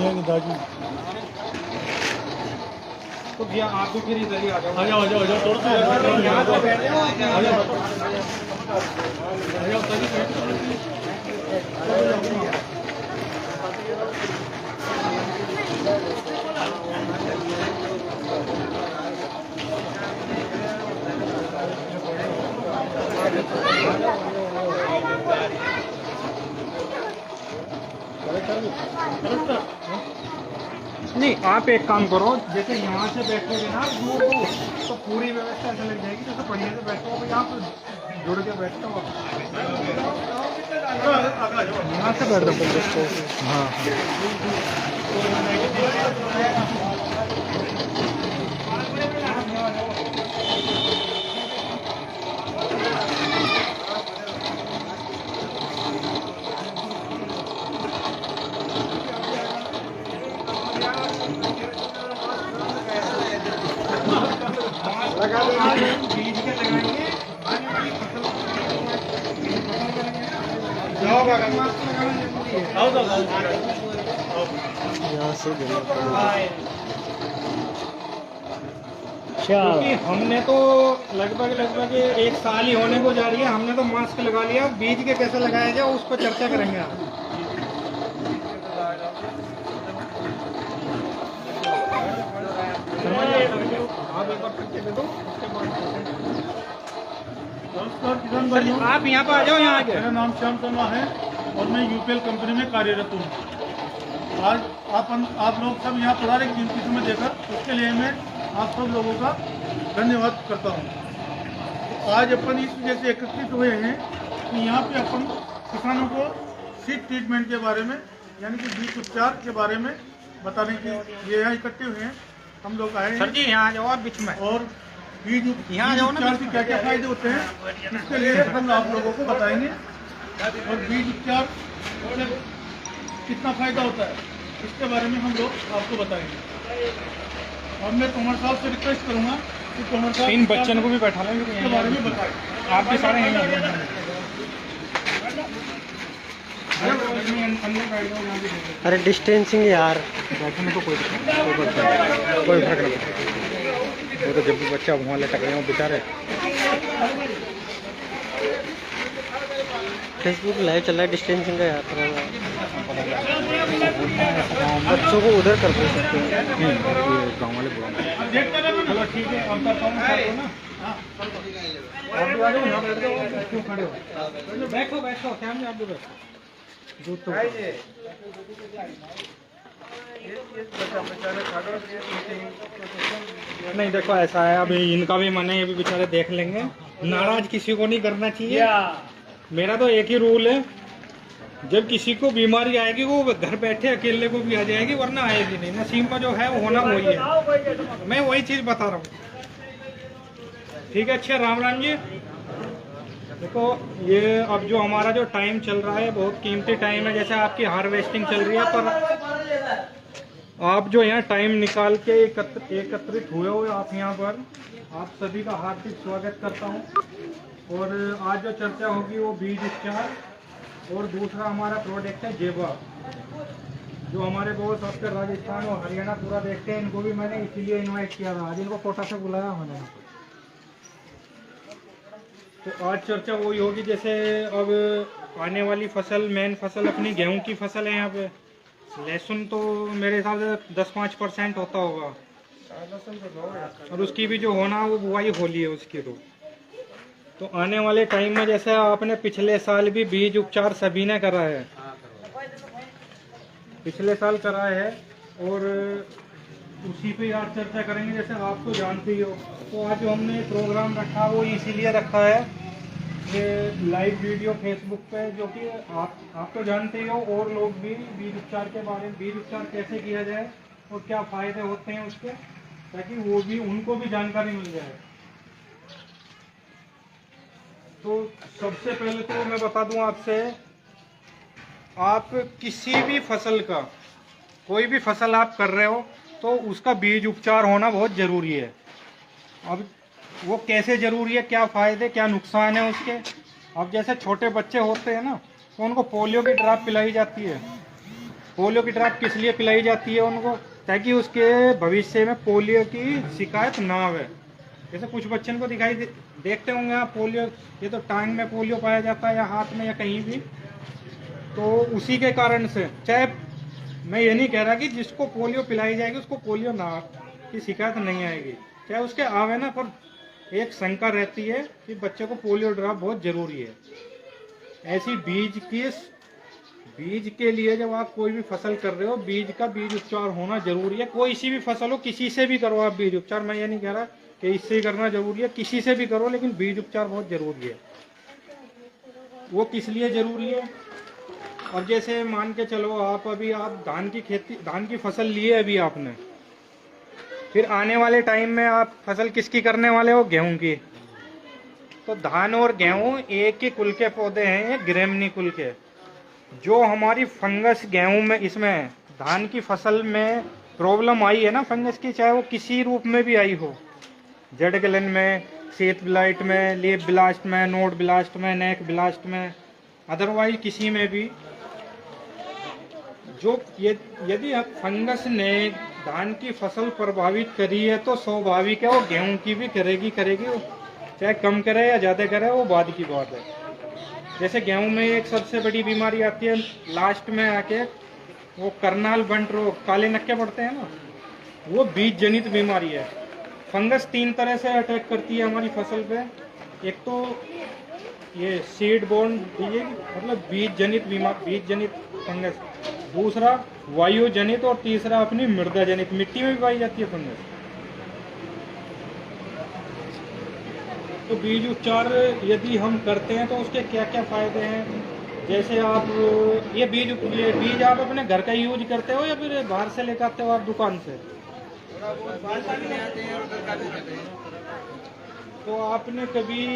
दुनिया की दादी। तो भैया आप भी फिर इधर ही आ जाओ। आ जाओ आ जाओ आ जाओ, तोड़ दो यहाँ पे बैठ जाओ। आ जाओ आ जाओ तभी बैठ। नहीं, आप एक काम करो, जैसे यहाँ से बैठोगे ना दूर दूर, तो पूरी व्यवस्था ऐसे लग जाएगी जैसे बढ़िया से बैठो हो, यहाँ पे जुड़ के बैठते हो। यहाँ से बैठ दो। हाँ लगा देंगे, बीज के लगाएंगे, आने वाली फसल यहाँ से क्योंकि हमने तो लगभग 1 साल ही होने को जा रही है, हमने तो मास्क लगा लिया। बीज के कैसे लगाया जाए उस पर चर्चा करेंगे आप। आप एक बार करके दे दो, उसके बाद आप यहाँ पर आ जाओ। यहाँ आगे मेरा नाम श्याम शर्मा है और मैं यूपीएल कंपनी में कार्यरत हूँ। आज आप लोग सब यहाँ पधारे कीमती समय देकर, उसके लिए मैं आप सब लोगों का धन्यवाद करता हूँ। तो आज अपन इस वजह से एकत्रित हुए हैं कि यहाँ पे अपन किसानों को सीड ट्रीटमेंट के बारे में, यानी कि बीज उपचार के बारे में बताने के लिए यहाँ इकट्ठे हुए हैं। हम लोग आए सर जी, यहाँ आ जाओ आप बीच में। और बीज यहाँ जाओ ना, उपचार के क्या क्या फायदे होते हैं इसके लिए हम आप लोगों को बताएंगे। और बीज उपचार से कितना फायदा होता है इसके बारे में हम लोग आपको बताएंगे। और मैं तोमर साहब से रिक्वेस्ट करूंगा कि तोमर साहब इन बच्चों को भी बैठा लेंगे, इसके बारे में बताएं। आप भी सारे हैं अरे डिस्टेंसिंग यार, बैठने में तो कोई फर्क नहीं। वो तो जब भी बच्चा वहाँ लटक रहे हो बेचारे। फेसबुक लाइव चल रहा है डिस्टेंसिंग का यार, बच्चों को उधर कर दो सकते हैं। गाँव वाले चलो ठीक है, हम करता हूँ ना। आप भी आ जाओ, यहाँ बैठ जाओ, क्यों खड़े हो? बैठो बैठो, क्या आप भी बैठो। नहीं देखो ऐसा है, अभी इनका भी मन है, ये भी बेचारे देख लेंगे। नाराज किसी को नहीं करना चाहिए। मेरा तो एक ही रूल है, जब किसी को बीमारी आएगी वो घर बैठे अकेले को भी आ जाएगी, वरना आएगी नहीं। नसीब में जो है वो होना वही है। मैं वही चीज बता रहा हूँ। ठीक है, अच्छा राम राम जी। देखो ये अब जो हमारा जो टाइम चल रहा है बहुत कीमती टाइम है, जैसे आपकी हार्वेस्टिंग चल रही है, पर आप जो यहाँ टाइम निकाल के एकत्रित हुए हो आप यहाँ पर, आप सभी का हार्दिक स्वागत करता हूँ। और आज जो चर्चा होगी वो बीज उपचार, और दूसरा हमारा प्रोडक्ट है जेबा, जो हमारे बहुत आपके राजस्थान और हरियाणा पूरा देखते हैं। इनको भी मैंने इसीलिए इनवाइट किया था, आज इनको कोटा से बुलाया मैंने। तो आज चर्चा वही होगी, जैसे अब आने वाली फसल, मेन फसल अपनी गेहूं की फसल है। यहाँ पे लहसुन तो मेरे हिसाब से 10-5% होता होगा, और उसकी भी जो होना वो बुआई होली है उसकी। तो आने वाले टाइम में, जैसे आपने पिछले साल भी बीज उपचार सभी ने करा है, पिछले साल करा है, और उसी पे आज चर्चा करेंगे। जैसे आप तो जानते ही हो, तो आज जो हमने प्रोग्राम रखा वो इसीलिए रखा है, ये लाइव वीडियो फेसबुक पे, जो कि आप तो जानते ही हो, और लोग भी बीज उपचार के बारे में, बीज उपचार कैसे किया जाए और क्या फायदे होते हैं उसके, ताकि वो भी, उनको भी जानकारी मिल जाए। तो सबसे पहले तो मैं बता दूं आपसे, आप किसी भी फसल का, कोई भी फसल आप कर रहे हो तो उसका बीज उपचार होना बहुत ज़रूरी है। अब वो कैसे ज़रूरी है, क्या फ़ायदे क्या नुकसान है उसके। अब जैसे छोटे बच्चे होते हैं ना, तो उनको पोलियो की ड्रॉप पिलाई जाती है, पोलियो की ड्रॉप किस लिए पिलाई जाती है उनको? ताकि उसके भविष्य में पोलियो की शिकायत ना आवे। जैसे कुछ बच्चों को देखते होंगे आप, पोलियो, ये तो टांग में पोलियो पाया जाता है या हाथ में या कहीं भी, तो उसी के कारण से, चाहे मैं ये नहीं कह रहा कि जिसको पोलियो पिलाई जाएगी उसको पोलियो ना की शिकायत नहीं आएगी, चाहे उसके आवे ना, पर एक शंका रहती है कि बच्चे को पोलियो ड्रॉप बहुत जरूरी है। ऐसी बीज के लिए जब आप कोई भी फसल कर रहे हो, बीज उपचार होना जरूरी है। कोई सी भी फसल हो, किसी से भी करो आप बीज उपचार, मैं ये नहीं कह रहा कि इससे ही करना जरूरी है, किसी से भी करो, लेकिन बीज उपचार बहुत जरूरी है। वो किस लिए जरूरी है? और जैसे मान के चलो आप धान की फसल ली है अभी आपने, फिर आने वाले टाइम में आप फसल किसकी करने वाले हो? गेहूं की। तो धान और गेहूं एक ही कुल के पौधे हैं, ये ग्रेमनी कुल के। जो हमारी फंगस गेहूं में, इसमें धान की फसल में प्रॉब्लम आई है ना फंगस की, चाहे वो किसी रूप में भी आई हो, जड़ गलन में, शीत ब्लाइट में, लीफ ब्लास्ट में, नोड ब्लास्ट में, नेक ब्लास्ट में, अदरवाइज किसी में भी, जो यदि फंगस ने धान की फसल प्रभावित करी है तो स्वाभाविक है वो गेहूं की भी करेगी, चाहे कम करे या ज़्यादा करे, वो बाद की बात है। जैसे गेहूं में एक सबसे बड़ी बीमारी आती है लास्ट में आके, वो करनाल बंट रोग, काले नक्के पड़ते हैं ना, वो बीज जनित बीमारी है। फंगस 3 तरह से अटैक करती है हमारी फसल पे। एक तो ये सीड बोर्न, ये मतलब बीज जनित फंगस, दूसरा वायु जनित, और तीसरा अपनी मृदा जनित, मिट्टी में भी पाई जाती है फंगस। तो बीज उपचार यदि हम करते हैं तो उसके क्या क्या फायदे हैं? जैसे आप ये बीज आप अपने घर का यूज करते हो या फिर बाहर से लेकर आते हो आप दुकान से? तो आपने कभी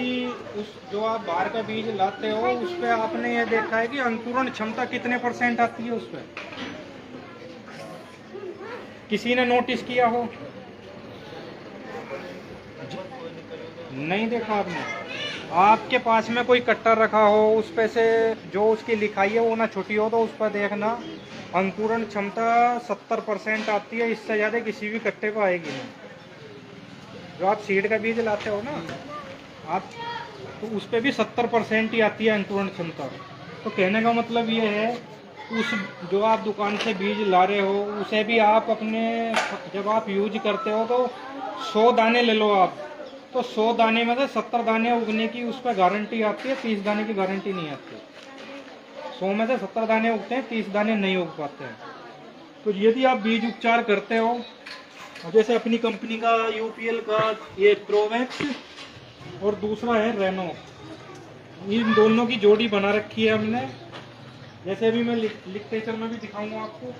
जो आप बाहर का बीज लाते हो उस पर आपने ये देखा है कि अंकुरण क्षमता कितने % आती है उस पर? किसी ने नोटिस किया हो? नहीं देखा आपने? आपके पास में कोई कट्टा रखा हो, उस पे से जो उसकी लिखाई है वो ना छोटी हो, तो उस पर देखना अंकुरण क्षमता 70% आती है, इससे ज़्यादा किसी भी कट्टे पर आएगी नहीं। जो आप सीड का बीज लाते हो ना आप, तो उस पर भी 70% ही आती है अंकुरण क्षमता। तो कहने का मतलब ये है, उस जो आप दुकान से बीज ला रहे हो उसे भी आप अपने, जब आप यूज करते हो तो 100 दाने ले लो आप, तो 100 दाने में से 70 दाने उगने की उस पर गारंटी आती है, 30 दाने की गारंटी नहीं आती। 100 में से 70 दाने उगते हैं, 30 दाने नहीं उग पाते हैं। तो यदि आप बीज उपचार करते हो, जैसे अपनी कंपनी का यूपीएल का ये प्रोवैक्स और दूसरा है रेनो, इन दोनों की जोड़ी बना रखी है हमने। जैसे अभी मैं लिटरेचर में भी दिखाऊंगा आपको।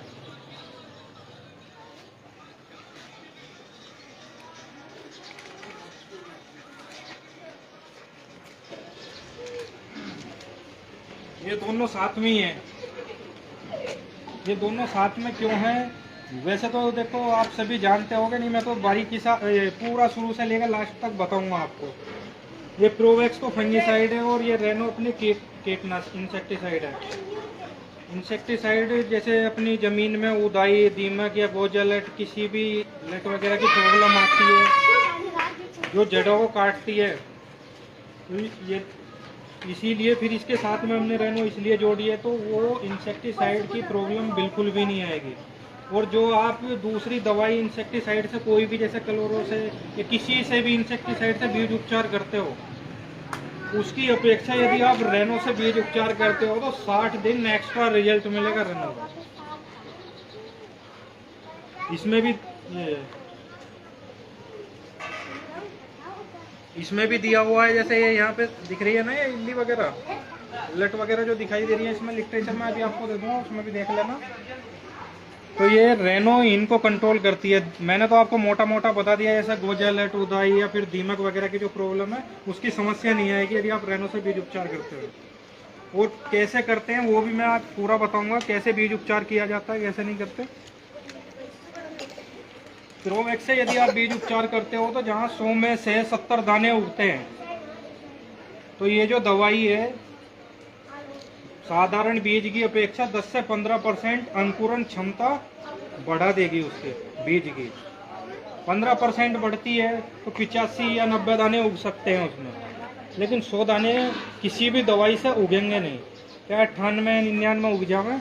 ये दोनों साथ में ही हैं। ये दोनों साथ में क्यों हैं? वैसे तो देखो आप सभी जानते होंगे, नहीं मैं तो बारीकी सा पूरा शुरू से लेकर लास्ट तक बताऊंगा आपको। ये प्रोवैक्स तो फंजीसाइड है और ये रेनो अपनी कीटनाशक इंसेक्टिसाइड है। इंसेक्टिसाइड जैसे अपनी ज़मीन में उदाई, दीमक या गोजलट, किसी भी लट वगैरह की प्रॉब्लम आती है जो जड़ों को काटती है, तो ये इसीलिए फिर इसके साथ में हमने रेनो इसलिए जोड़ी है, तो वो इंसेक्टिसाइड की प्रॉब्लम बिल्कुल भी नहीं आएगी। और जो आप दूसरी दवाई इंसेक्टिसाइड से, कोई भी जैसे क्लोरो से या किसी से भी इंसेक्टिसाइड से बीज उपचार करते हो, उसकी अपेक्षा यदि आप रेनो से बीज उपचार करते हो तो 60 दिन एक्स्ट्रा रिजल्ट मिलेगा रेनो का। इसमें भी दिया हुआ है, जैसे ये यहाँ पे दिख रही है ना, ये इल्ली वगैरह, लट वगैरह जो दिखाई दे रही है, इसमें लिटरेचर में अभी आपको दे दूँगा, उसमें भी देख लेना। तो ये रेनो इनको कंट्रोल करती है। मैंने तो आपको मोटा मोटा बता दिया, जैसा गोजलट, उदाई या फिर दीमक वगैरह की जो प्रॉब्लम है उसकी समस्या नहीं आएगी यदि आप रेनो से बीज उपचार करते हो। और कैसे करते हैं वो भी मैं आज पूरा बताऊंगा, कैसे बीज उपचार किया जाता है, कैसे नहीं करते। प्रोवैक्स से यदि आप बीज उपचार करते हो तो जहाँ 100 में से 70 दाने उगते हैं, तो ये जो दवाई है साधारण बीज की अपेक्षा 10 से 15% अंकुरण क्षमता बढ़ा देगी। उसके बीज की 15% बढ़ती है तो 85 या 90 दाने उग सकते हैं उसमें, लेकिन 100 दाने किसी भी दवाई से उगेंगे नहीं। क्या 98 99 उग जावे।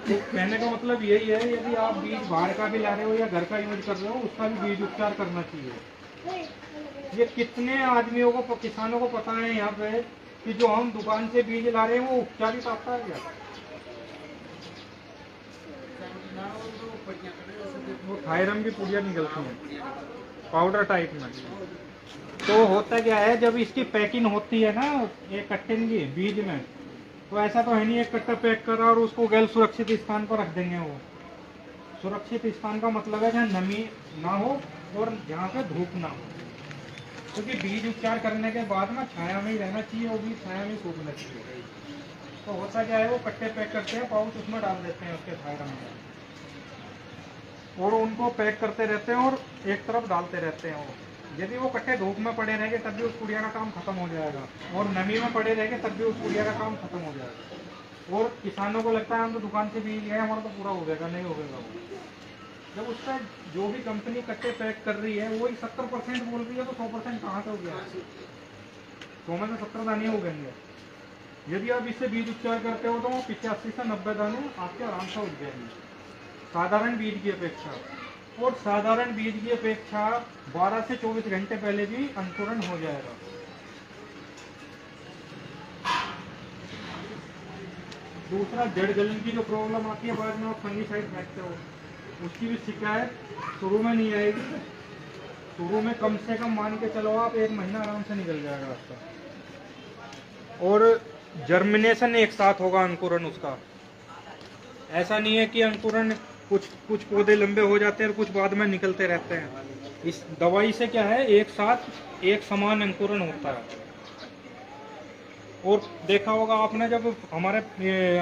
तो कहने का मतलब यही है, यदि आप बीज बाहर का भी ला रहे हो या घर का यूज कर रहे हो, उसका भी बीज उपचार करना चाहिए। ये कितने आदमियों को, किसानों को पता है यहाँ पे कि जो हम दुकान से बीज ला रहे हैं वो उपचारित आता है क्या? वो थायरम की पुड़िया निकलती है पाउडर टाइप में। तो होता क्या है, जब इसकी पैकिंग होती है ना एक कट्टे की बीज में, तो ऐसा तो है नहीं एक कट्टा पैक करा और उसको गैर सुरक्षित स्थान पर रख देंगे। वो सुरक्षित स्थान का मतलब है जहाँ नमी ना हो और जहाँ पे धूप ना हो, क्योंकि बीज उपचार करने के बाद ना छाया में ही रहना चाहिए, वो भी छाया में सूखना चाहिए। तो होता क्या है, वो कट्टे पैक करते हैं, पाउच उसमें डाल देते हैं उसके थायरम में, और उनको पैक करते रहते हैं और एक तरफ डालते रहते हैं। वो यदि वो कट्टे धूप में पड़े रहेंगे तब भी उस पुड़िया का काम खत्म हो जाएगा, और नमी में पड़े रहेंगे तब भी उस पुड़िया का काम खत्म हो जाएगा। और किसानों को लगता है हम तो दुकान से बीज गए हमारा तो पूरा हो जाएगा, नहीं होगा। वो जब उसका जो भी कंपनी कट्टे पैक कर रही है वही 70% बोल रही है, तो 100% कहाँ से हो गया? 100 में से 70 दाने उगेंगे। यदि आप इससे बीज उपचार करते हो तो वो 85 से 90 दाने आपके आराम से उग जाएंगे साधारण बीज की अपेक्षा। और साधारण बीज की अपेक्षा 12 से 24 घंटे पहले भी अंकुरण हो जाएगा। दूसरा, जड़ गलन की जो प्रॉब्लम आती है बाद में आप फंगीसाइड फेंकते हो, उसकी भी शिकायत शुरू में नहीं आएगी। शुरू में कम से कम मान के चलो आप 1 महीना आराम से निकल जाएगा आपका। और जर्मिनेशन एक साथ होगा अंकुरण उसका। ऐसा नहीं है कि अंकुरण कुछ पौधे लंबे हो जाते हैं और कुछ बाद में निकलते रहते हैं। इस दवाई से क्या है, एक साथ एक समान अंकुरण होता है। और देखा होगा आपने, जब हमारे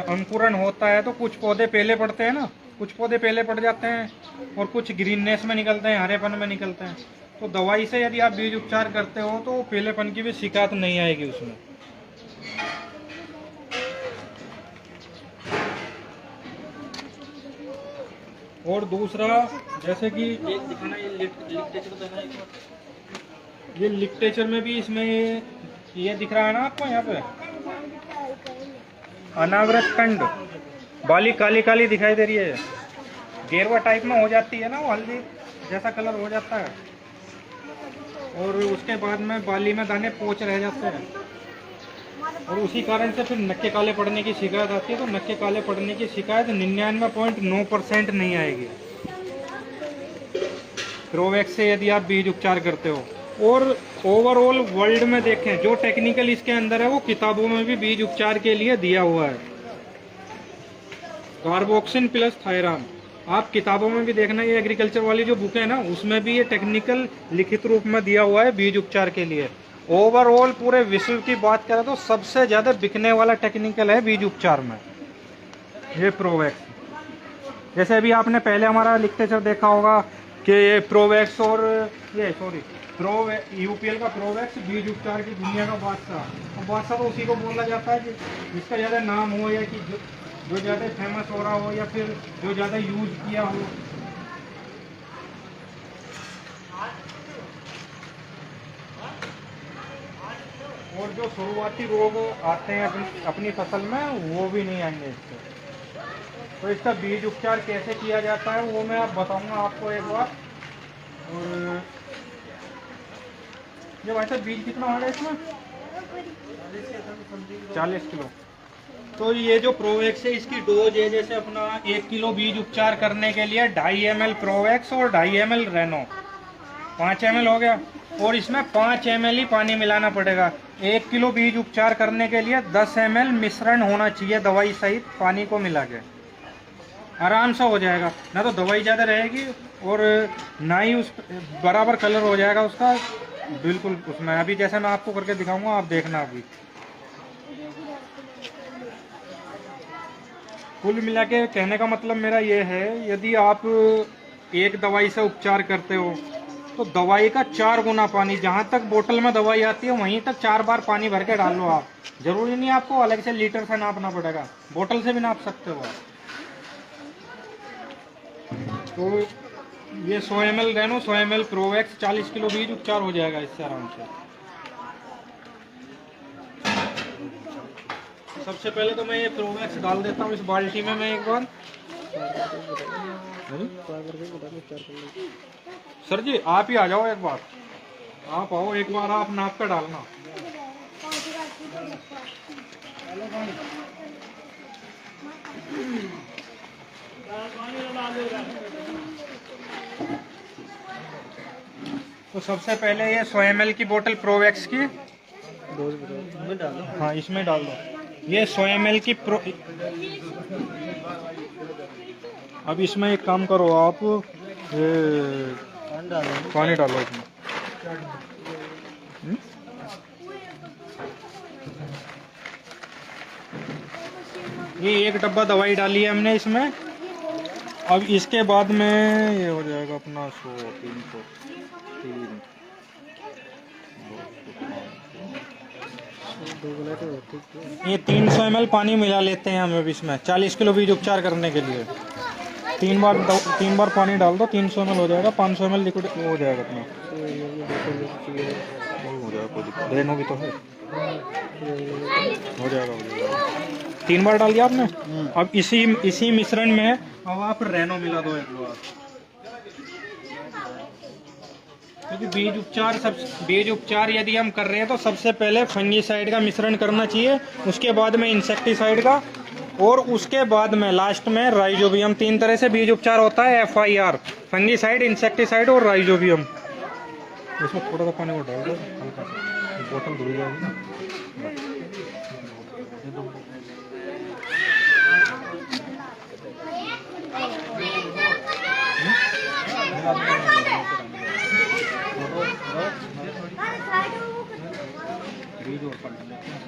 अंकुरण होता है तो कुछ पौधे पहले पड़ते हैं ना, कुछ पौधे पहले पड़ जाते हैं और कुछ ग्रीननेस में निकलते हैं, हरेपन में निकलते हैं। तो दवाई से यदि आप बीज उपचार करते हो तो पीलेपन की भी शिकायत नहीं आएगी उसमें। और दूसरा, जैसे कि एक दिखाना, ये लिटरेचर में भी इसमें ये दिख रहा है ना आपको, यहाँ पे अनावृत कंड, बाली काली काली दिखाई दे रही है, गेरुआ टाइप में हो जाती है ना, वो हल्दी जैसा कलर हो जाता है, और उसके बाद में बाली में दाने पोच रह जाते हैं, और उसी कारण से फिर नक्के काले पड़ने की शिकायत आती है। तो नक्के काले पड़ने की शिकायत 99.9% नहीं आएगी प्रोवैक्स से यदि आप बीज उपचार करते हो। और ओवरऑल वर्ल्ड में देखें, जो टेक्निकल इसके अंदर है वो किताबों में भी बीज उपचार के लिए दिया हुआ है। कार्बोक्सिन प्लस थायराम, आप किताबों में भी देखना, ये एग्रीकल्चर वाली जो बुक है ना उसमें भी ये टेक्निकल लिखित रूप में दिया हुआ है बीज उपचार के लिए। ओवरऑल पूरे विश्व की बात करें तो सबसे ज्यादा बिकने वाला टेक्निकल है बीज उपचार में ये प्रोवैक्स। जैसे अभी आपने पहले हमारा लिटरेचर देखा होगा कि ये प्रोवैक्स और यूपीएल का प्रोवैक्स बीज उपचार की दुनिया का बादशाह। और बादशाह तो उसी को बोला जाता है कि जिसका ज़्यादा नाम हो, या कि जो ज़्यादा फेमस हो रहा हो, या फिर जो ज़्यादा यूज किया हो। और जो शुरुआती रोग आते हैं अपनी फसल में वो भी नहीं आएंगे इससे। तो इसका बीज उपचार कैसे किया जाता है वो मैं आप बताऊंगा आपको एक बार। और ये भाई साहब बीज कितना होगा इसमें? 40 किलो। तो ये जो प्रोवैक्स है इसकी डोज है, जैसे अपना 1 किलो बीज उपचार करने के लिए 2.5 ml प्रोवैक्स और 2.5 ml रेनो, 5 ml हो गया। और इसमें 5 ml ही पानी मिलाना पड़ेगा। 1 किलो बीज उपचार करने के लिए 10 ml मिश्रण होना चाहिए दवाई सहित, पानी को मिला के आराम से हो जाएगा। ना तो दवाई ज़्यादा रहेगी और ना ही उस बराबर कलर हो जाएगा उसका बिल्कुल उसमें। अभी जैसे मैं आपको करके दिखाऊंगा, आप देखना। अभी कुल मिला के कहने का मतलब मेरा ये है, यदि आप एक दवाई से उपचार करते हो तो दवाई का 4 गुना पानी, जहाँ तक बोतल में दवाई आती है वहीं तक 4 बार पानी भर के डाल लो आप। जरूरी नहीं आपको अलग से लीटर से नापना पड़ेगा, बोतल से भी नाप सकते हो आप। तो ये 100 ml रेनो, 100 ml प्रोवैक्स, 40 किलो बीज उपचार हो जाएगा इससे आराम से। सबसे पहले तो मैं ये प्रोवैक्स डाल देता हूँ इस बाल्टी में। मैं एक बार सर जी आप ही आ जाओ, एक बार आप आओ, एक बार आप नाप कर डालना। तो सबसे पहले ये 100 ml की बोतल प्रोवैक्स की हाँ इसमें डाल दो। ये 100 ml की अब इसमें एक काम करो आप, ये पानी डालो इसमें। ये एक डब्बा दवाई डाली है हमने इसमें। अब इसके बाद में ये हो जाएगा अपना 100, 300, 3 ये 300 ml पानी मिला लेते हैं हम अब इसमें 40 किलो बीज उपचार करने के लिए। 3 बार पानी डाल दो, 300 ml हो जाएगा, 500 ml लिक्विड हो जाएगा अपना। हो जाएगा, रेनो भी तो है, हो जाएगा। 3 बार डाल दिया आपने। अब इसी मिश्रण में अब आप रेनो मिला दो एक बार, क्योंकि बीज उपचार यदि हम कर रहे हैं तो सबसे पहले फंगीसाइड का मिश्रण करना चाहिए, उसके बाद में इंसेक्टिसाइड का, और उसके बाद में लास्ट में राइजोबियम। 3 तरह से बीज उपचार होता है, FIR, फंगीसाइड, इंसेक्टिसाइड और राइजोबियम। इसमें थोड़ा सा पानी और डाल दो, हल्का सा, बोतल धुल जाएगी ना। बीज और पलट लेते हैं।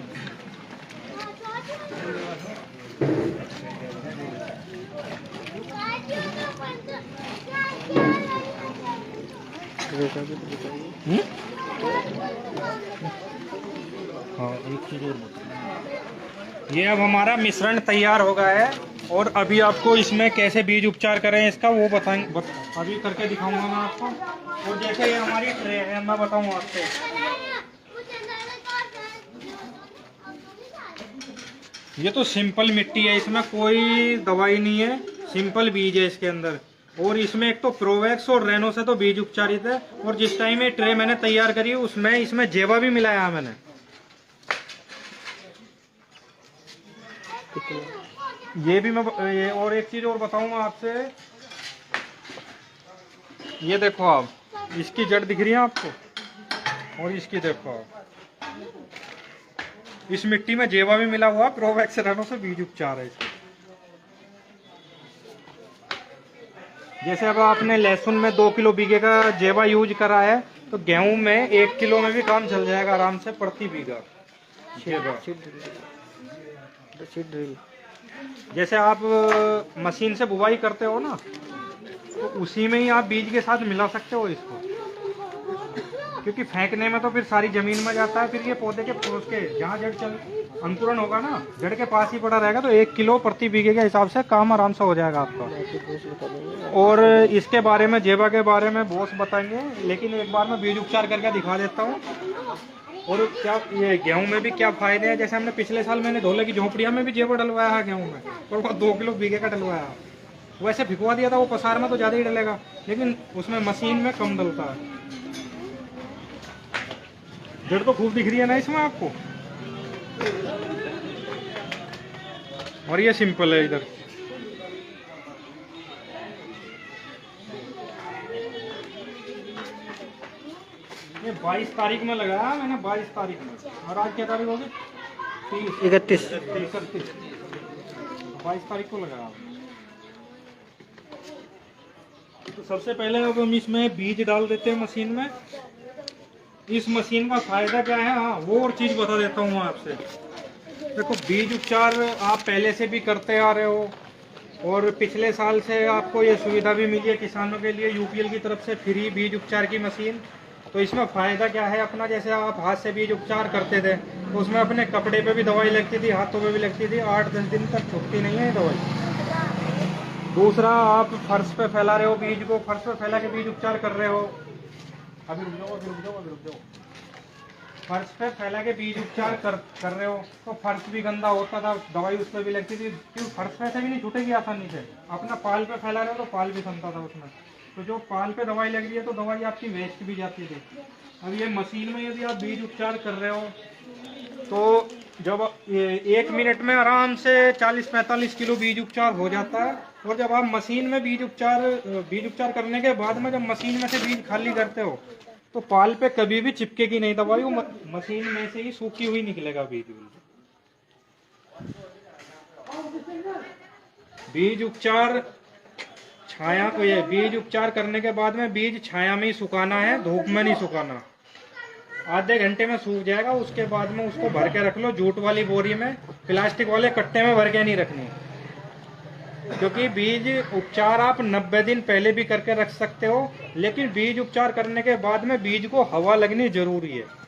हाँ एक चीज और बताइए, ये अब हमारा मिश्रण तैयार हो गया है और अभी आपको इसमें कैसे बीज उपचार करें इसका वो बताएंगे, अभी करके दिखाऊंगा मैं आपको। और जैसे ये हमारी ट्रे है, मैं बताऊँ आपसे, ये तो सिंपल मिट्टी है, इसमें कोई दवाई नहीं है, सिंपल बीज है इसके अंदर। और इसमें एक तो प्रोवैक्स और रेनो से तो बीज उपचारित है। और जिस टाइम ये ट्रे मैंने तैयार करी उसमें इसमें जेवा भी मिलाया है मैंने। ये भी मैं ये और एक चीज और बताऊंगा आपसे, ये देखो आप, इसकी जड़ दिख रही है आपको, और इसकी देखो आप, इस मिट्टी में जेवा भी मिला हुआ, प्रोवैक्स रेनो से बीज उपचार है इसका। जैसे अब आपने लहसुन में 2 किलो बीघे का जेवा यूज करा है, तो गेहूं में 1 किलो में भी काम चल जाएगा आराम से प्रति बीघा जेवा। जैसे आप मशीन से बुवाई करते हो ना, तो उसी में ही आप बीज के साथ मिला सकते हो इसको, क्योंकि फेंकने में तो फिर सारी जमीन में जाता है, फिर ये पौधे के पोस के जहाँ जड़ अंकुरन होगा ना, जड़ के पास ही पड़ा रहेगा, तो 1 किलो प्रति बीघे के हिसाब से काम आराम से हो जाएगा आपका। और इसके बारे में, जेवा के बारे में बॉस बताएंगे, लेकिन एक बार मैं बीज उपचार करके दिखा देता हूँ। और क्या ये गेहूं में भी क्या फायदे हैं, जैसे हमने पिछले साल मैंने ढोले की झोपड़िया में भी जेवा डलवाया है गेहूं में, और वो 2 किलो बीघे का डलवाया। वैसे भिगवा दिया था, वो पसार में तो ज़्यादा ही डलेगा, लेकिन उसमें मशीन में कम डलता है। जड़ तो खूब दिख रही है ना इसमें आपको। और ये सिंपल है इधर। ये 22 तारीख में लगाया मैंने, 22 तारीख में, और आज क्या तारीख होगी? 31। 22 तारीख को लगाया। तो सबसे पहले अब हम इसमें बीज डाल देते हैं मशीन में। इस मशीन का फायदा क्या है, हाँ वो और चीज बता देता हूँ आपसे। देखो बीज उपचार आप पहले से भी करते आ रहे हो, और पिछले साल से आपको ये सुविधा भी मिली है किसानों के लिए यूपीएल की तरफ से फ्री बीज उपचार की मशीन। तो इसमें फ़ायदा क्या है अपना, जैसे आप हाथ से बीज उपचार करते थे तो उसमें अपने कपड़े पे भी दवाई लगती थी, हाथों पे भी लगती थी, 8-10 दिन तक छूटती नहीं है ये दवाई। दूसरा, आप फर्श पे फैला रहे हो बीज को, फर्श पे फैला के बीज उपचार कर रहे हो। अभी रुक जाओ, अभी रुक जाओ, अभी रुक जाओ। फर्श पे फैला के बीज उपचार कर रहे हो तो फर्श भी गंदा होता था, दवाई उस पर भी लगती थी, क्यों फर्श पे से भी नहीं छूटेगी आसानी से। अपना पाल पे फैला रहे हो तो पाल भी समता था उसमें, तो जो पाल पे दवाई लग रही है तो दवाई आपकी वेस्ट भी जाती थी। अब ये मशीन में यदि आप बीज उपचार कर रहे हो तो जब ये 1 मिनट में आराम से 40-45 किलो बीज उपचार हो जाता है। और जब आप मशीन में बीज उपचार करने के बाद में जब मशीन में से बीज खाली करते हो तो पाल पे कभी भी चिपकेगी नहीं दवाई, वो मशीन में से ही सूखी हुई निकलेगा बीज। बीज उपचार छाया को, ये बीज उपचार करने के बाद में बीज छाया में ही सुखाना है, धूप में नहीं सुखाना। आधे घंटे में सूख जाएगा, उसके बाद में उसको भर के रख लो जूट वाली बोरी में, प्लास्टिक वाले कट्टे में भर के नहीं रखनी। क्योंकि बीज उपचार आप 90 दिन पहले भी करके रख सकते हो, लेकिन बीज उपचार करने के बाद में बीज को हवा लगनी जरूरी है।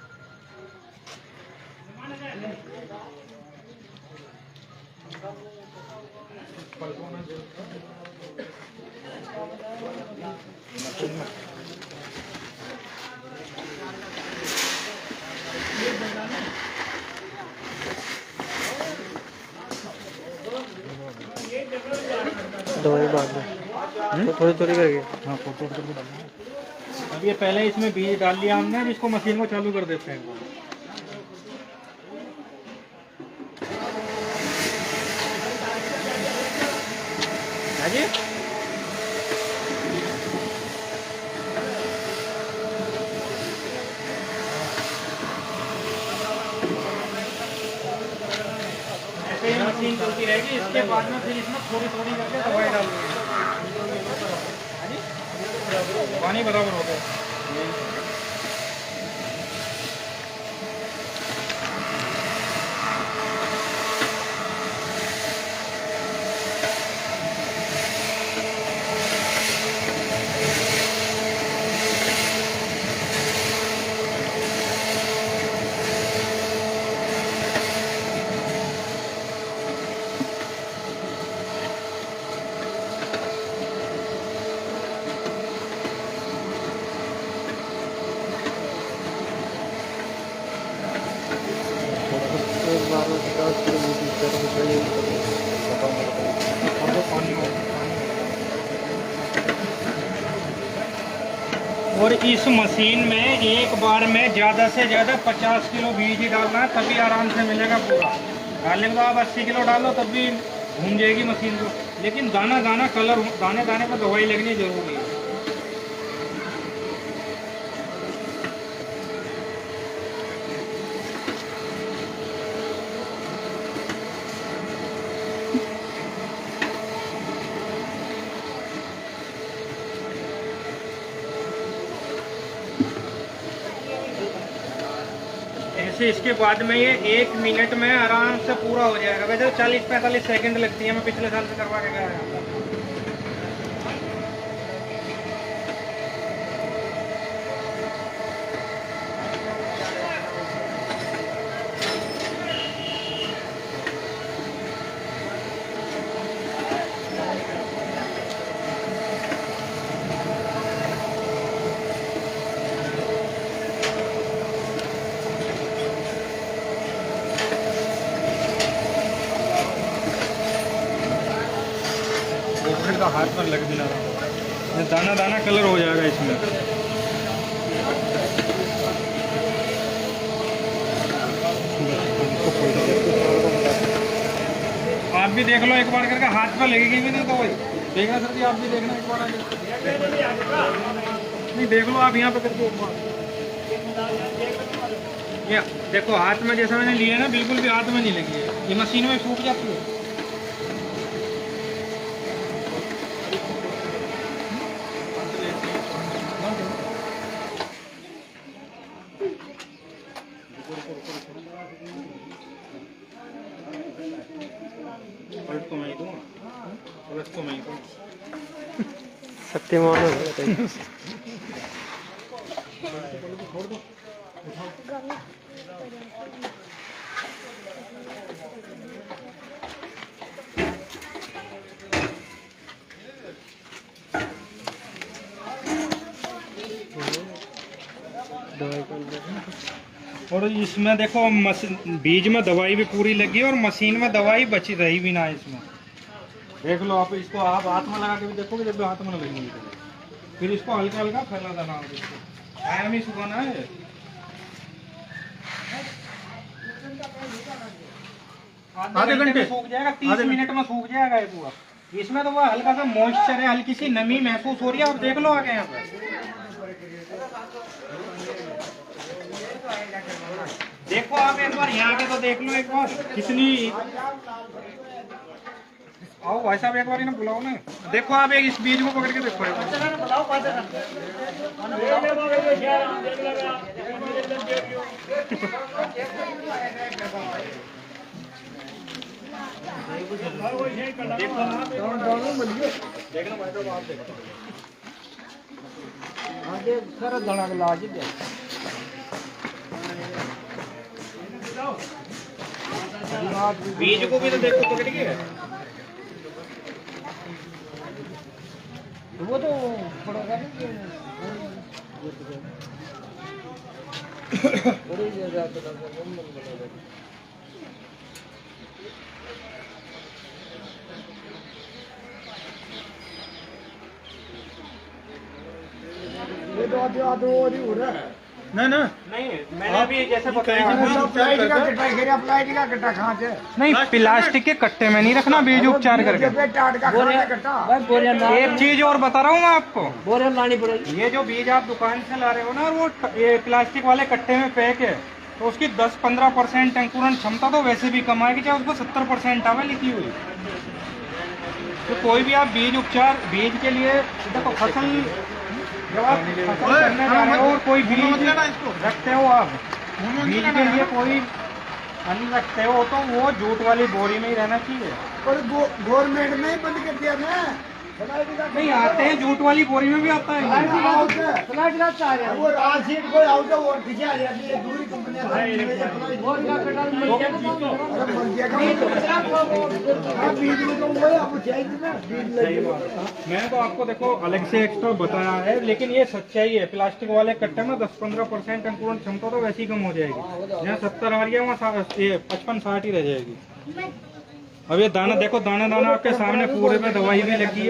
दवाई बाद में तो थोड़ी थोड़ी करके। हाँ, अब ये पहले इसमें बीज डाल लिया हमने, अब इसको मशीन को चालू कर देते हैं। हाँ जी, ऐसे ही मशीन चलती रहेगी। इसके बाद में फिर इसमें थोड़ी थोड़ी करके दवाई डालूंगी। हाँ जी, पानी बराबर हो गया। एक बार में 50 किलो बीज उपचार चाहिए। और इस मशीन में एक बार में ज़्यादा से ज़्यादा 50 किलो बीज ही डालना है, तभी आराम से मिलेगा पूरा। डालने के बाद आप 80 किलो डालो तब भी घूम जाएगी मशीन को, लेकिन दाना दाना कलर, दाने दाने पर दवाई लगनी जरूरी है। ऐसे इसके बाद में ये 1 मिनट में आराम से पूरा हो जाएगा। वैसे 40-45 सेकंड लगती है, मैं पिछले साल से करवा के गया था। का हाथ पर लग भी ना रहा, दाना दाना कलर हो जाएगा इसमें। आप भी देख लो एक बार करके, हाथ पर लगेगी भी नहीं तो वही देखना सर जी, आप भी देखना एक बार। नहीं देख लो आप यहाँ पे करके एक बार, ये देखो हाथ में जैसा मैंने लिया ना, बिल्कुल भी हाथ में नहीं लगी है, ये मशीन में सूख जाती है। पलट तो मैं ही दूँगा। बस तो मैं तो शक्तिमान हो गए। दवाई कर दो। और इसमें देखो बीज में दवाई भी पूरी लगी है और मशीन में दवाई बची रही भी ना है इसमें। देख लो आप इसको, आप हाथ में लगा के भी देखोगे जब भी हाथ में लगेगी। फिर इसको हल्का हल्का फैला देना, टाइम ही सुखाना है। आधे घंटे सूख जाएगा, 30 मिनट में सूख जाएगा ये पूरा। इसमें तो वो हल्का सा मॉइस्चर है, हल्की सी नमी महसूस हो रही है। और देख लो आगे यहाँ पे, देखो आप एक बार यहाँ आके तो देख लो एक बार कितनी। आओ भाई साहब एक बार इन्हें बुलाओ ना। देखो आप एक इस बीज को पकड़ के देखो एक बार। देखो आप देखना भाई साहब, आप देखो आगे सारा दाना लाज ही बीज को भी तो देखो पकड़ के। वो तो पड़ेगा नहीं, मैंने अभी जैसे बताया नहीं, प्लास्टिक के कट्टे में नहीं रखना बीज उपचार करके। एक चीज और बता रहा हूँ मैं आपको, ये जो बीज आप दुकान से ला रहे हो ना, वो ये प्लास्टिक वाले कट्टे में पैक है, तो उसकी 10-15% अंकुरण क्षमता तो वैसे भी कम आएगी, चाहे उसको 70% आवे लिखी हुई। तो कोई भी आप बीज उपचार, बीज के लिए देखो, फसल जब आप फसल करने जा रहे हो और कोई बीज रखते हो, आप बीज के लिए कोई अन्न रखते हो, तो वो जूट वाली बोरी में ही रहना चाहिए। और गवर्नमेंट में ही बंद कर दिया ना, नहीं आते हैं, जूट वाली बोरी में भी आता है। वो राशीट कोई आउट और पीछे आ जाती है, दूसरी कंपनियां मैं तो आपको देखो अलग से एक्स्ट्रा बताया है, लेकिन ये सच्चाई है। प्लास्टिक वाले कट्टे में 10-15% अंकुरण क्षमता तो वैसे ही कम हो जाएगी। जहाँ 70 आ रही है वहाँ 55-60 ही रह जाएगी। अब ये दाना देखो, दाना दाना आपके सामने पूरे पे दवाई भी लगी है।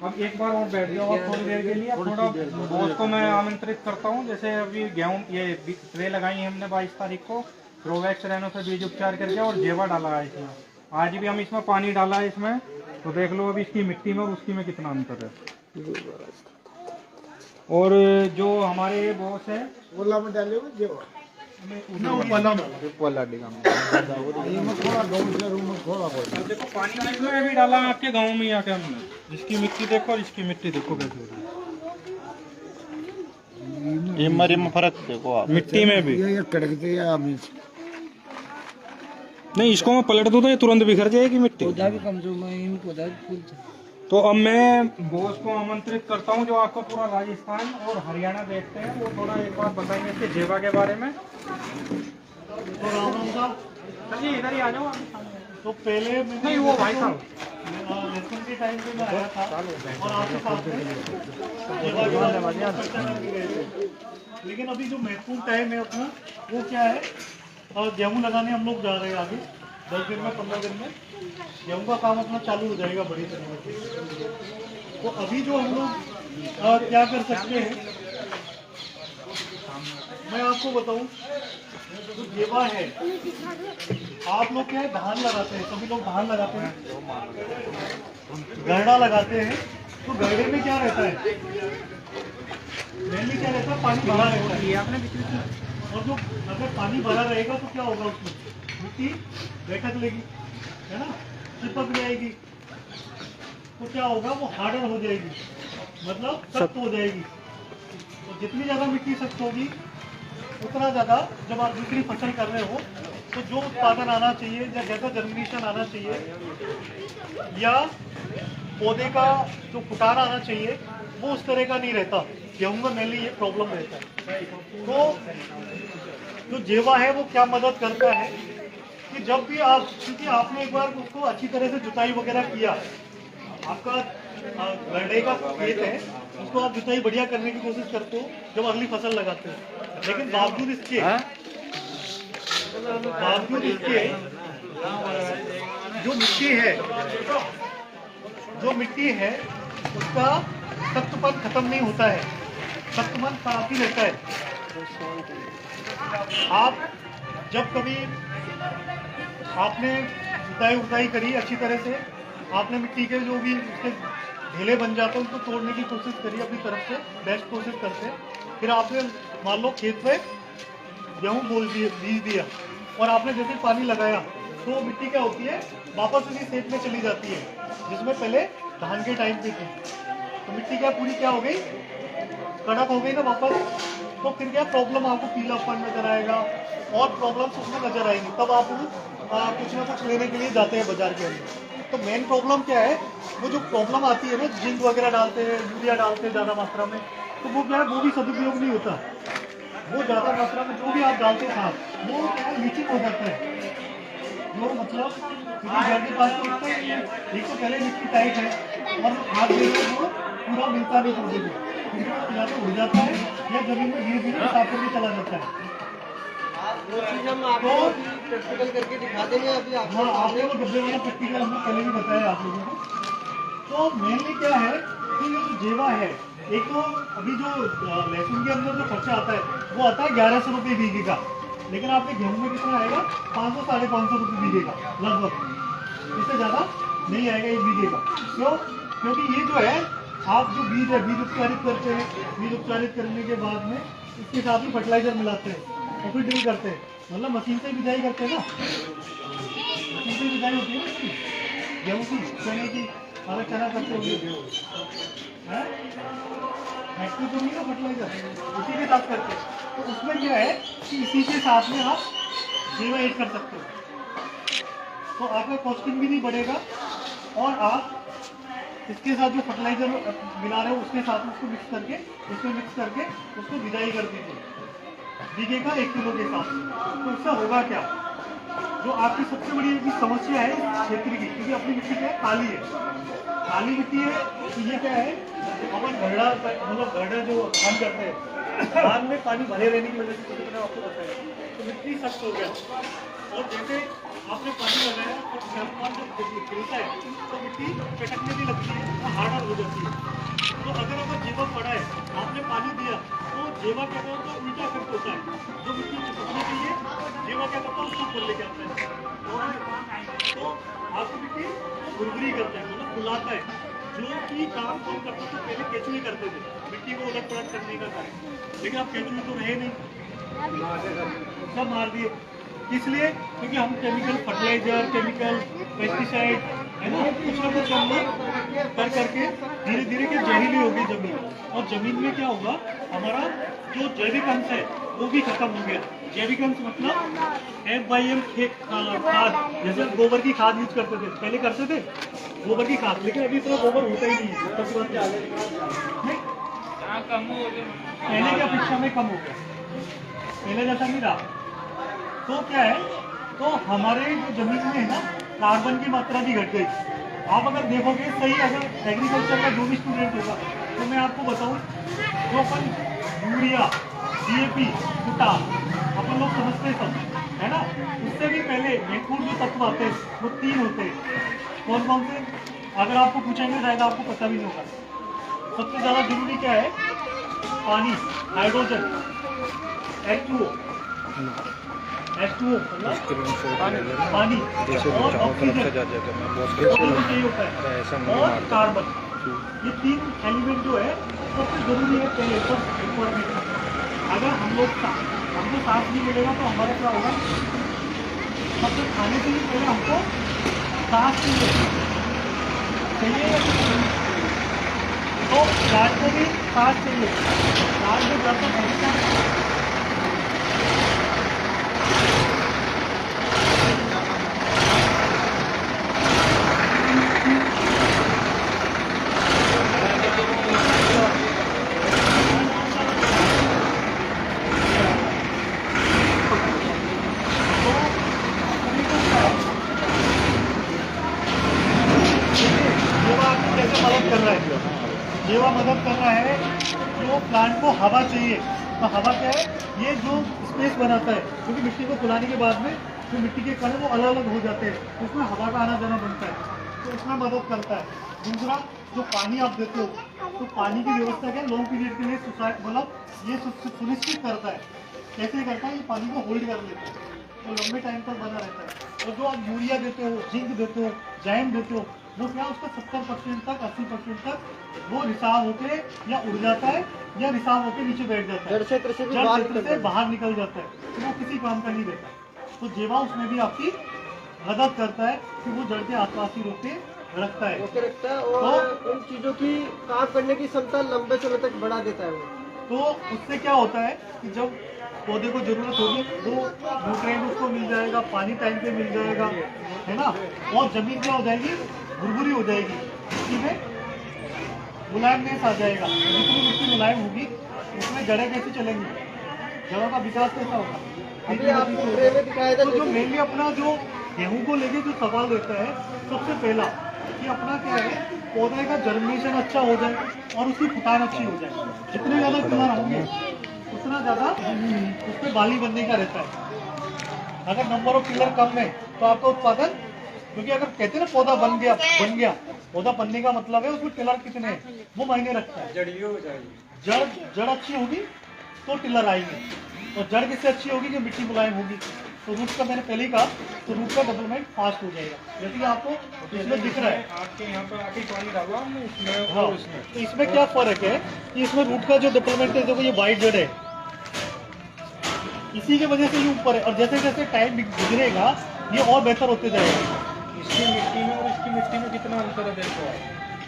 अब एक बार और बैठ जाओ थोड़ी देर के लिए। थोड़ा दोस्त को मैं आमंत्रित करता हूँ। जैसे अभी गेहूँ ये ट्रे लगाई है हमने 22 तारीख को, प्रोवैक्स रैनो से बीज उपचार करके, और जेवा डाला है इसमें। आज भी हम इसमें पानी डाला है इसमें, तो देख लो अभी इसकी मिट्टी में और उसकी में कितना अंतर है। और जो हमारे बॉस है ओला में डाले हुए जो देखो पानी इसमें भी डाला आपके गांव में आके हमने। इसकी मिट्टी देखो और इसकी मिट्टी देखो कैसे हो रही है। फर्क देखो आप मिट्टी में भी। ये कड़कते हैं आप नहीं, इसको मैं पलट दूं तो ये तुरंत बिखर जाएगी मिट्टी। पौधा भी कमजोर में पौधा फूल। तो अब मैं बॉस को आमंत्रित करता हूं, जो आपको पूरा राजस्थान और हरियाणा देखते हैं, वो थोड़ा एक बार बताएंगे इसके जेवा के बारे में। तो राम राम साहब, चलिए इधर ही आ जाओ। तो पहले नहीं वो भाई साहब इलेक्शन के टाइम पे मैं आया था और आपके साथ में सेवा के बारे में चर्चा करके गए थे। लेकिन अभी जो महत्वपूर्ण टाइम है अपना वो क्या है, गेहूँ लगाने हम लोग जा रहे हैं आगे 10 दिन में 15 दिन में गेहूँ का काम अपना चालू हो जाएगा बड़ी तरीके से। तो अभी जो हम लोग क्या कर सकते हैं, मैं आपको बताऊं, जो जेवा है, आप लोग क्या है धान लगाते हैं, सभी लोग धान लगाते हैं, गरड़ा लगाते हैं। तो गरड़े में क्या रहता है, मेनली क्या रहता है, पानी भरा रहता है। और जो अगर पानी भरा रहेगा तो क्या होगा, उसमें मिट्टी बैठक लेगी, है ना, चिपक जाएगी, तो क्या होगा, वो हार्डर हो जाएगी, मतलब सख्त हो जाएगी। तो जितनी ज़्यादा मिट्टी सख्त होगी उतना ज़्यादा जब आप दूसरी फसल कर रहे हो तो जो उत्पादन आना चाहिए या जैसा जर्मिनेशन आना चाहिए या पौधे का जो फुटान आना चाहिए वो उस तरह का नहीं रहता। गेहूं में मेनली ये प्रॉब्लम रहता है। तो जो जेवा है वो क्या मदद करता है कि जब भी आप, क्योंकि आपने एक बार उसको अच्छी तरह से जुताई वगैरह किया, आपका गड्ढे का खेत है, उसको आप जुताई बढ़िया करने की कोशिश करते हो जब अगली फसल लगाते हो, लेकिन बावजूद इसके जो मिट्टी है उसका सख्तपन खत्म नहीं होता है, सख्तपन काफी रहता है। आप जब कभी आपने जुताई करी अच्छी तरह से, आपने मिट्टी के जो भी उसके ढेले बन जाते हैं उनको तोड़ने की कोशिश करी अपनी तरफ से, बेस्ट कोशिश करते, फिर आपने मान लो खेत में गेहूं बीज दिया और आपने जैसे पानी लगाया तो मिट्टी क्या होती है, वापस उसी शेप में चली जाती है जिसमें पहले धान के टाइम पे थी। तो मिट्टी क्या पूरी क्या हो गई, कड़क हो गई ना वापस। तो फिर क्या प्रॉब्लम, आपको पीलापन नजर आएगा और प्रॉब्लम्स उसमें नजर आएंगी। तब आप कुछ ना कुछ लेने के लिए जाते हैं बाजार के अंदर। तो मेन प्रॉब्लम क्या है, वो जो प्रॉब्लम आती है ना, जिंक वगैरह डालते हैं, यूरिया डालते हैं ज़्यादा मात्रा में, तो वो क्या है, वो भी सदुपयोग नहीं होता। वो ज़्यादा मात्रा में जो भी आप डालते हैं खाद, वो क्या है, लीचिंग हो जाता है। जो मतलब क्योंकि घर के पास तो उतना ही है, एक तो पहले मिट्टी टाइट है और खाद जो है वो पूरा मिलता नहीं पौधे को, या तो उड़ जाता है या जमीन में धीरे धीरे साफ करके चला जाता है। वो चीज हम आपको प्रैक्टिकल करके दिखा देंगे अभी आप। हाँ, आपने वो डब्बे वाला प्रैक्टिकल हमने पहले भी बताया आप लोगों को। तो मेनली क्या है कि ये जो जेवा है, एक तो अभी जो लहसुन के अंदर जो खर्चा आता है वो आता है 1100 रुपये बीघे का, लेकिन आपके गेहूं में कितना आएगा, 500-550 रुपये बीघे का लगभग, इससे ज़्यादा नहीं आएगा एक बीघे का। क्यों? क्योंकि ये जो है, आप जो बीज है, बीज उपचारित करते हैं, बीज उपचारित करने के बाद में इसके साथ ही फर्टिलाइजर मिलाते हैं और फिर ड्रिल करते हैं, मतलब मशीन से बिजाई करते हैं ना, मशीन से बिजाई होती है ना इसकी, गेहूँ की, चने की, अगर चना करते होंगे फैक्ट्री तो नहीं ना फर्टिलाइजर, उसी के साथ करते हैं। तो उसमें क्या है कि इसी के साथ में आप जेवा ऐड कर सकते हो, तो आपका कॉस्टिंग भी नहीं बढ़ेगा और आप इसके साथ जो फर्टिलाइजर मिला रहे हो उसके साथ उसको मिक्स करके उसको बिजाई कर दीजिए बीघे का 1 किलो के साथ। तो उससे होगा क्या, जो आपकी सबसे बड़ी एक समस्या है इस क्षेत्र की, क्योंकि अपनी मिट्टी क्या है, काली है, काली मिट्टी है, तो ये क्या है, अपन घड़ा मतलब घड़ा जो धान करते हैं, धान में पानी भरे रहने की वजह से मैंने आपको बताया, तो मिट्टी सख्त हो गया और जैसे आपने पानी लगाया और तापमान जब गिरता है तो मिट्टी चटकने भी लगती है और हार्डर हो जाती है। तो अगर जेवा पड़ा है, आपने पानी दिया, तो जेवा क्या करता है, उल्टा इफेक्ट होता है, जो मिट्टी चिपकने के लिए जेवा क्या करता है, उसको ऊपर लेके आता है, तो आपकी मिट्टी गुरगुरी करता है, मतलब फुलाता है, जो कि काम कौन करता था, पहले केचुए करते थे मिट्टी को उलट पलट करने का काम, लेकिन अब केचुए तो रहे नहीं, सब मार दिए। इसलिए क्योंकि हम केमिकल फर्टिलाइजर, केमिकल पेस्टिसाइड है ना, कुछ ना कुछ हम लोग कर करके धीरे धीरे के जहरीली होगी जमीन, और जमीन में क्या होगा, हमारा जो जैविक अंश है वो भी खत्म हो गया। जैविक अंश मतलब FYM खाद, जैसे गोबर की खाद यूज करते थे, पहले करते थे गोबर की खाद, लेकिन अभी इतना गोबर होता ही नहीं है, नहीं, पहले की अपेक्षा में कम हो गया, पहले जैसा नहीं रहा। तो क्या है, तो हमारे जो जमीन में है ना, कार्बन की मात्रा भी घट गई। आप अगर देखोगे सही, अगर एग्रीकल्चर का जो भी स्टूडेंट होगा, तो मैं आपको बताऊं, जो अपन यूरिया, DAP, पोटाश अपन लोग समझते हैं सब, है ना, उससे भी पहले महत्वपूर्ण जो तत्व आते हैं वो 3 होते हैं। कौन कौन से, अगर आपको पूछेंगे शायद आपको पता भी नहीं होगा। सबसे ज़्यादा जरूरी क्या है, पानी, हाइड्रोजन, H2O पानी और ऑक्सीजन और कार्बन, ये 3 एलिमेंट जो है सबसे जरूरी है पहले इन्फॉर्मेशन। अगर हमको सांस नहीं मिलेगा तो हमारा क्या होगा, मतलब खाने से भी पहले हमको सांस चाहिए, तो प्लांट को भी सांस चाहिए, प्लांट में जब तक प्लांट को हवा चाहिए। तो हवा क्या है, ये जो स्पेस बनाता है, क्योंकि मिट्टी को फुलाने के बाद में जो मिट्टी के कण वो अलग अलग हो जाते हैं, उसमें हवा का आना जाना बनता है, तो उसमें मदद करता है। दूसरा, जो पानी आप देते हो, तो पानी की व्यवस्था क्या लॉन्ग पीरियड के लिए मतलब ये सुनिश्चित करता है। कैसे करता है, ये पानी को होल्ड कर लेता है, तो लंबे टाइम तक बना रहता है। और जो आप यूरिया देते हो, जिंक देते हो, जाइम देते हो, वो क्या उसका 70% तक 80% तक वो रिसाव होके या उड़ जाता है या रिसाव होके नीचे बैठ जाता है, जड़ क्षेत्र से भी जड़ बाहर क्षेत्र निकल से बाहर निकल जाता है, तो वो किसी काम का नहीं रहता। तो जेवा उसमें भी आपकी मदद करता है कि वो जड़ के आसपास ही रोके रखता है। रोके रखता है और उन चीजों की काम करने की क्षमता लंबे समय तक बढ़ा देता है वो। तो उससे क्या होता है कि जब पौधे को जरूरत होगी वो न्यूट्रिएंट उसको मिल जाएगा, पानी टाइम पे मिल जाएगा, है ना। और जमीन क्या हो जाएगी, भुरभुरी हो जाएगी, मिट्टी में मुलायमनेस आ जाएगा। जितनी मिट्टी मुलायम होगी उसमें जड़ें कैसे चलेंगी, जड़ों का विकास कैसा होगा। अभी आपको ट्रे में दिखाया था, तो जो मेनली अपना जो गेहूं को लेके जो सवाल रहता है सबसे पहला कि अपना क्या है, पौधे का जर्मिनेशन अच्छा हो जाए और उसकी फुटान अच्छी हो जाए। जितने ज़्यादा पिलर होंगे उतना ज़्यादा उस पर बाली बनने का रहता है। अगर नंबर ऑफ पिलर कम है तो आपका उत्पादन, क्योंकि अगर कहते हैं ना पौधा बन गया, पौधा बनने का मतलब है उसमें पिलर कितने हैं वो मायने रखता है। जड़ अच्छी होगी तो टिलर आएंगे, और जड़ किससे अच्छी होगी, जो मिट्टी मुलायम होगी। तो रूट का मैंने पहले ही कहा, तो रूट का डेवलपमेंट फास्ट हो जाएगा, जैसे कि आपको इसमें दिख रहा है। आपके यहाँ पे आके पानी डाला हमने इसमें हाँ, और इसमें। तो इसमें क्या फर्क है कि इसमें रूट का जो डेवलपमेंट है, देखो ये वाइट जड़ है, इसी की वजह से ये ऊपर है, और जैसे जैसे टाइम गुजरेगा ये और बेहतर होते जाएगा। इसकी मिट्टी में और इसकी मिट्टी में कितना अंतर है देखो आप।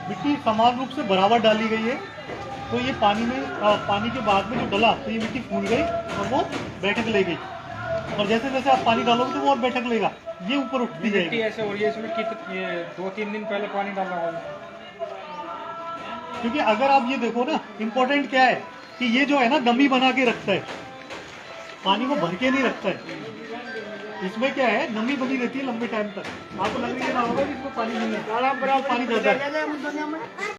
मिट्टी समान रूप से बराबर डाली गई है, तो ये पानी के बाद में जो डला तो ये मिट्टी फूल गई और वो बैठक ले गई, और जैसे जैसे आप पानी डालोगे तो वो और बैठक लेगा, ये ऊपर उठती मिट्टी जाएगी। ऐसे हो रही है, इसमें कितने 2-3 दिन पहले पानी डालना होगा। क्योंकि अगर आप ये देखो ना, इम्पोर्टेंट क्या है कि ये जो है ना नमी बना के रखता है, पानी को भर के नहीं रखता है। इसमें क्या है, नमी बनी रहती है लंबे टाइम तक। आपको लग रही है ना होगा कि इसमें पानी नहीं है, पानी ज्यादा है।